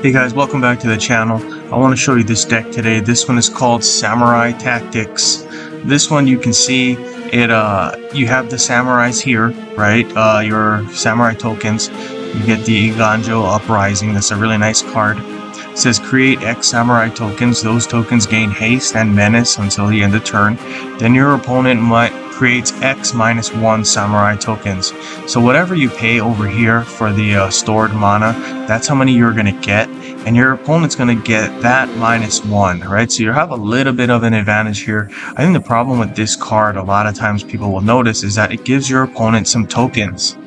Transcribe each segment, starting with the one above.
Hey guys, welcome back to the channel. I want to show you this deck today. This one is called Samurai Tactics. This one you can see it you have the samurais here, right? Your samurai tokens. You get the Iganjo Uprising. That's a really nice card. It says create X samurai tokens. Those tokens gain haste and menace until the end of turn. Then your opponent creates X -1 samurai tokens. So whatever you pay over here for the stored mana, that's how many you're going to get, and your opponent's going to get that -1, right? So you have a little bit of an advantage here. I think the problem with this card, a lot of times people will notice, is that it gives your opponent some tokens.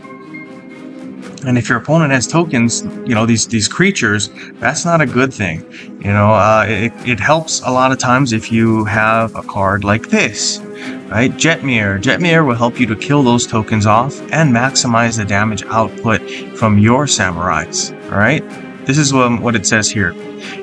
And if your opponent has tokens, you know, these creatures, that's not a good thing. You know, it helps a lot of times if you have a card like this, right? Jetmir. Jetmir will help you to kill those tokens off and maximize the damage output from your samurais, all right? This is what it says here.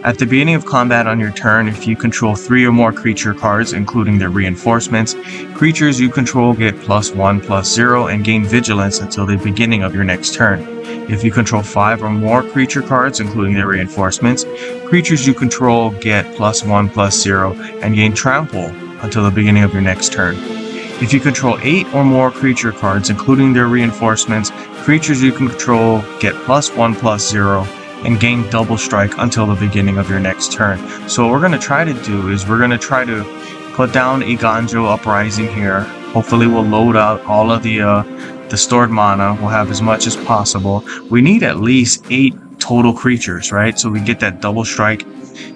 At the beginning of combat on your turn, if you control 3 or more creature cards, including their reinforcements, creatures you control get +1/+0 and gain vigilance until the beginning of your next turn. If you control 5 or more creature cards, including their reinforcements, creatures you control get +1/+0 and gain trample until the beginning of your next turn. If you control 8 or more creature cards, including their reinforcements, creatures you control get +1/+0 and gain double strike until the beginning of your next turn. So what we're going to try to do is we're going to try to put down Iganjo Uprising here. Hopefully we'll load out all of the stored mana. We'll have as much as possible. We need at least 8 total creatures, right? So we get that double strike.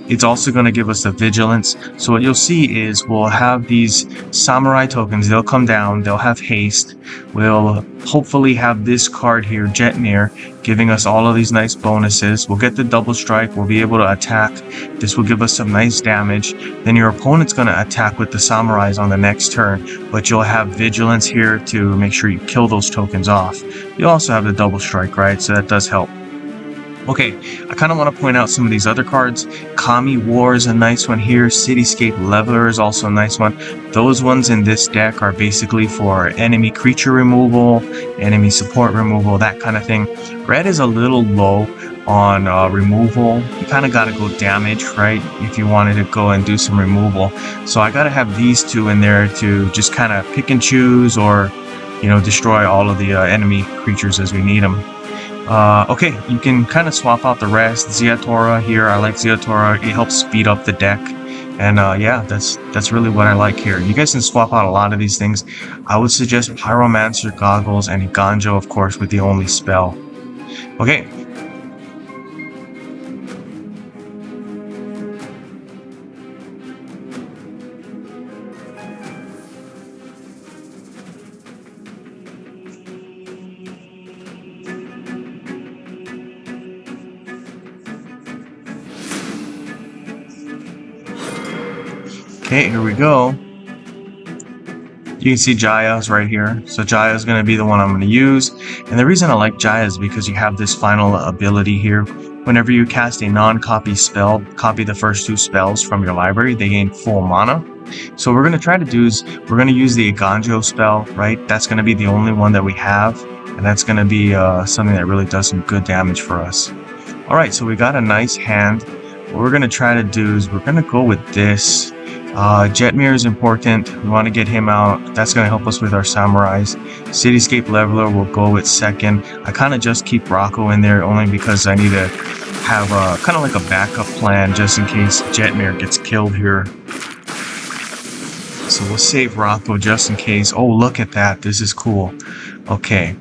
It's also going to give us the vigilance. So what you'll see is we'll have these samurai tokens. They'll come down. They'll have haste. We'll hopefully have this card here, Jetmir, giving us all of these nice bonuses. We'll get the double strike. We'll be able to attack. This will give us some nice damage. Then your opponent's going to attack with the samurais on the next turn, but you'll have vigilance here to make sure you kill those tokens off. You also have the double strike, right? So that does help. Okay, I kind of want to point out some of these other cards. Kami War is a nice one here. Cityscape Leveler is also a nice one. Those ones in this deck are basically for enemy creature removal, enemy support removal, that kind of thing. Red is a little low on removal. You kind of got to go damage, right, if you wanted to go and do some removal. So I got to have these two in there to just kind of pick and choose, or, you know, destroy all of the enemy creatures as we need them. Okay, you can kind of swap out the rest. Ziatora here, I like Ziatora. It helps speed up the deck, and yeah, that's really what I like here. You guys can swap out a lot of these things. I would suggest Pyromancer Goggles and Iganjo, of course, with the only spell. Okay. Okay, here we go. You can see Jaya's right here. So Jaya's going to be the one I'm going to use. And the reason I like Jaya is because you have this final ability here. Whenever you cast a non-copy spell, copy the first 2 spells from your library, they gain full mana. So what we're going to try to do is we're going to use the Iganjo spell, right? That's going to be the only one that we have. And that's going to be something that really does some good damage for us. Alright, so we got a nice hand. What we're going to try to do is we're going to go with this. Jetmir is important. We want to get him out. That's going to help us with our samurais. Cityscape Leveler will go with second. I kind of just keep Rocco in there only because I need to have kind of like a backup plan just in case Jetmir gets killed here. So we'll save Rocco just in case. Oh, look at that. This is cool. Okay.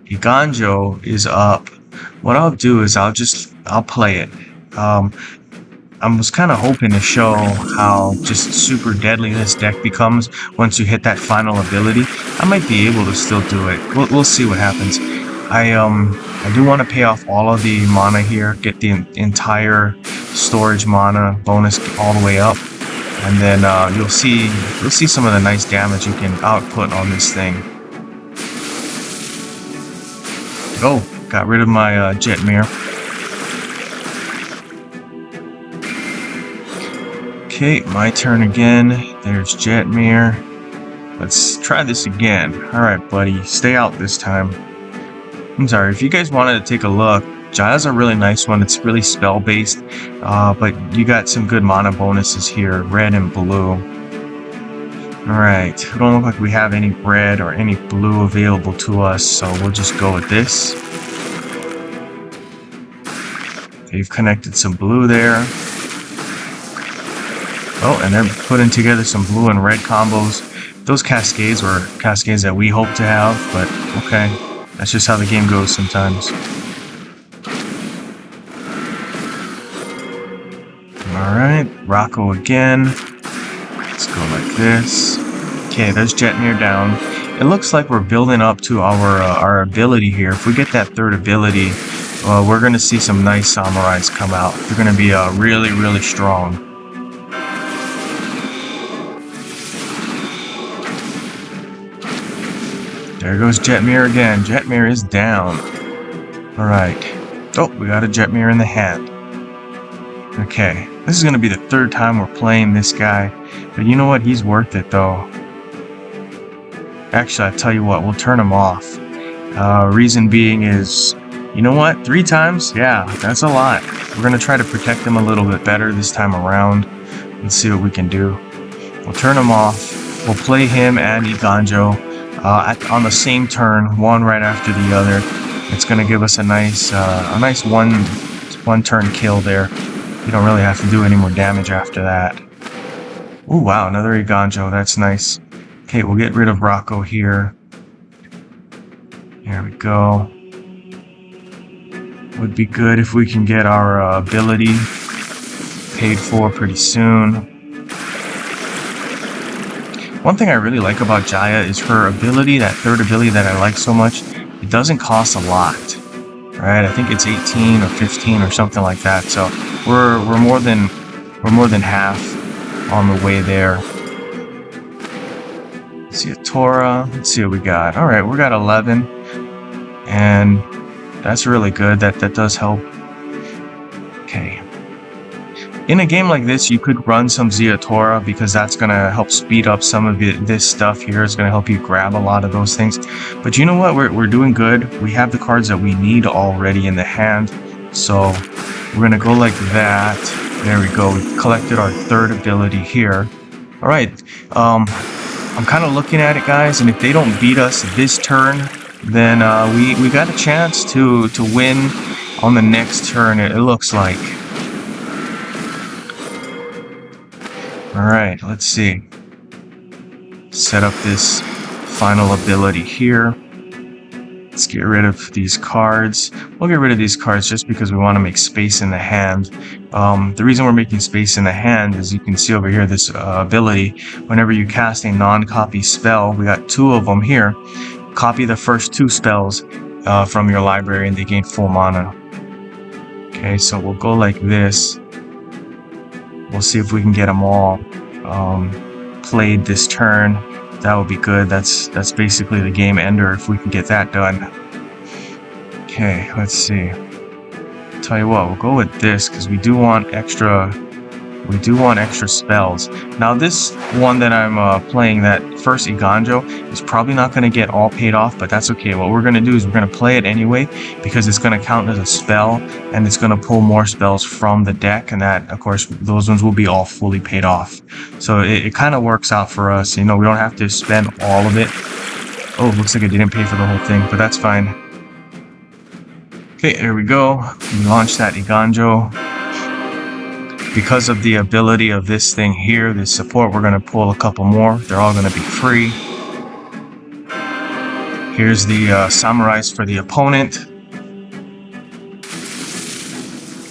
Iganjo is up. What I'll do is I'll play it. I was kind of hoping to show how just super deadly this deck becomes once you hit that final ability. I might be able to still do it. We'll see what happens. I do want to pay off all of the mana here, get the entire storage mana bonus all the way up, and then you'll see some of the nice damage you can output on this thing. Oh, got rid of my Jetmir. Okay, my turn again. There's Jetmir. Let's try this again. Alright, buddy. Stay out this time. I'm sorry, if you guys wanted to take a look, Jaya's a really nice one. It's really spell based, but you got some good mana bonuses here, red and blue. Alright, it don't look like we have any red or any blue available to us, so we'll just go with this. They've connected some blue there. Oh, and they're putting together some blue and red combos. Those cascades were cascades that we hope to have, but okay. That's just how the game goes sometimes. Alright, Rocco again. Let's go like this. Okay, there's Jetmir down. It looks like we're building up to our ability here. If we get that third ability, we're going to see some nice samurais come out. They're going to be really, really strong. There goes Jetmir again. Jetmir is down. Alright. Oh, we got a Jetmir in the hand. Okay, this is going to be the third time we're playing this guy. But you know what? He's worth it, though. Actually, I'll tell you what. We'll turn him off. Reason being is, you know what? 3 times? Yeah, that's a lot. We're going to try to protect him a little bit better this time around. Let's see what we can do. We'll turn him off. We'll play him and Iganjo on the same turn, one right after the other. It's going to give us a nice one turn kill there. You don't really have to do any more damage after that. Oh wow, another Iganjo. That's nice. Okay, we'll get rid of Rocco here. There we go. Would be good if we can get our ability paid for pretty soon. One thing I really like about Jaya is her ability, that third ability that I like so much. It doesn't cost a lot, right? I think it's 18 or 15 or something like that. So we're more than half on the way there. Let's see a Torah. Let's see what we got. All right, we got 11, and that's really good. That does help. Okay. In a game like this, you could run some Ziatora because that's going to help speed up some of this stuff here. It's going to help you grab a lot of those things. But you know what? We're doing good. We have the cards that we need already in the hand. So we're going to go like that. There we go. We collected our third ability here. All right. I'm kind of looking at it, guys. And if they don't beat us this turn, then we got a chance to win on the next turn, it looks like. Alright, let's see. Set up this final ability here. Let's get rid of these cards. We'll get rid of these cards just because we want to make space in the hand. The reason we're making space in the hand is you can see over here this ability. Whenever you cast a non-copy spell, we got 2 of them here. Copy the first 2 spells from your library and they gain full mana. Okay, so we'll go like this. We'll see if we can get them all played this turn. That would be good. That's basically the game ender if we can get that done. Okay, let's see. Tell you what, we'll go with this because we do want extra spells. Now this one that I'm playing, that first Iganjo, is probably not going to get all paid off, but that's okay. What we're going to do is we're going to play it anyway because it's going to count as a spell and it's going to pull more spells from the deck, and that, of course, those ones will be all fully paid off. So it kind of works out for us. You know, we don't have to spend all of it. Oh, looks like I didn't pay for the whole thing, but that's fine. Okay, there we go. We launched that Iganjo. Because of the ability of this thing here, this support, we're going to pull a couple more. They're all going to be free. Here's the samurais for the opponent.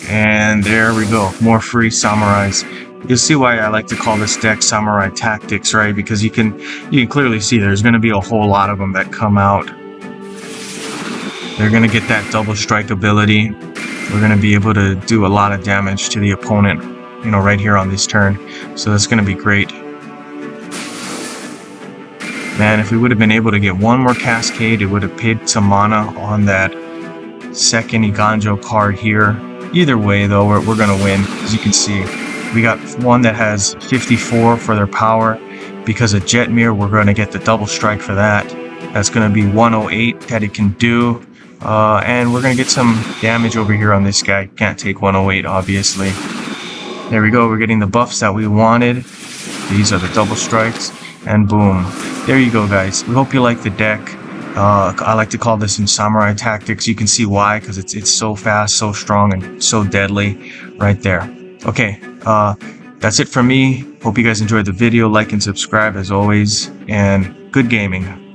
And there we go. More free samurais. You'll see why I like to call this deck Samurai Tactics, right? Because you can clearly see there's going to be a whole lot of them that come out. They're going to get that double strike ability. We're going to be able to do a lot of damage to the opponent, you know, right here on this turn. So that's going to be great. Man, if we would have been able to get one more Cascade, it would have paid some mana on that second Iganjo card here. Either way, though, we're going to win. As you can see, we got one that has 54 for their power. Because of Jetmir, we're going to get the double strike for that. That's going to be 108 that it can do. And we're gonna get some damage over here on this guy. Can't take 108, obviously. There we go, we're getting the buffs that we wanted. These are the double strikes, and boom. There you go, guys. We hope you like the deck. I like to call this in Samurai Tactics. You can see why, because it's so fast, so strong, and so deadly right there. Okay, that's it from me. Hope you guys enjoyed the video. Like and subscribe as always, and good gaming.